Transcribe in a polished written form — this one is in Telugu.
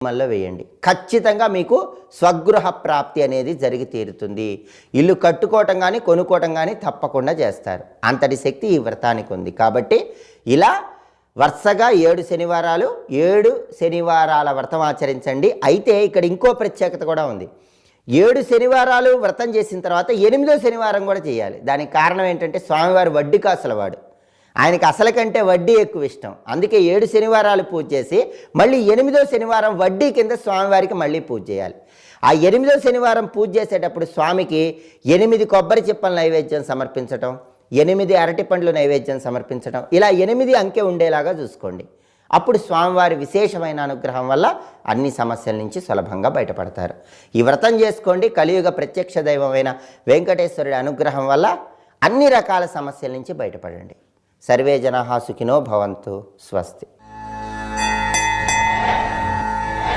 మళ్ళీ వేయండి. ఖచ్చితంగా మీకు స్వగృహ ప్రాప్తి అనేది జరిగి తీరుతుంది. ఇల్లు కట్టుకోవటం కానీ కొనుక్కోవటం కానీ తప్పకుండా చేస్తారు. అంతటి శక్తి ఈ వ్రతానికి ఉంది. కాబట్టి ఇలా వరుసగా 7 శనివారాలు 7 శనివారాల వ్రతం ఆచరించండి. అయితే ఇక్కడ ఇంకో ప్రత్యేకత కూడా ఉంది. 7 శనివారాలు వ్రతం చేసిన తర్వాత 8వ శనివారం కూడా చేయాలి. దానికి కారణం ఏంటంటే స్వామివారి వడ్డీ కాసులవాడు, ఆయనకి అసలు కంటే వడ్డీ ఎక్కువ ఇష్టం. అందుకే 7 శనివారాలు పూజ చేసి మళ్ళీ 8వ శనివారం వడ్డీ కింద స్వామివారికి మళ్ళీ పూజ చేయాలి. ఆ 8వ శనివారం పూజ చేసేటప్పుడు స్వామికి 8 కొబ్బరి చిప్పల నైవేద్యం సమర్పించటం, 8 అరటిపండ్లు నైవేద్యం సమర్పించటం, ఇలా 8 అంకె ఉండేలాగా చూసుకోండి. అప్పుడు స్వామివారి విశేషమైన అనుగ్రహం వల్ల అన్ని సమస్యల నుంచి సులభంగా బయటపడతారు. ఈ వ్రతం చేసుకోండి. కలియుగ ప్రత్యక్ష దైవమైన వెంకటేశ్వరుడి అనుగ్రహం వల్ల అన్ని రకాల సమస్యల నుంచి బయటపడండి. సర్వే జనాః సుఖినో భవంతు. స్వస్తి.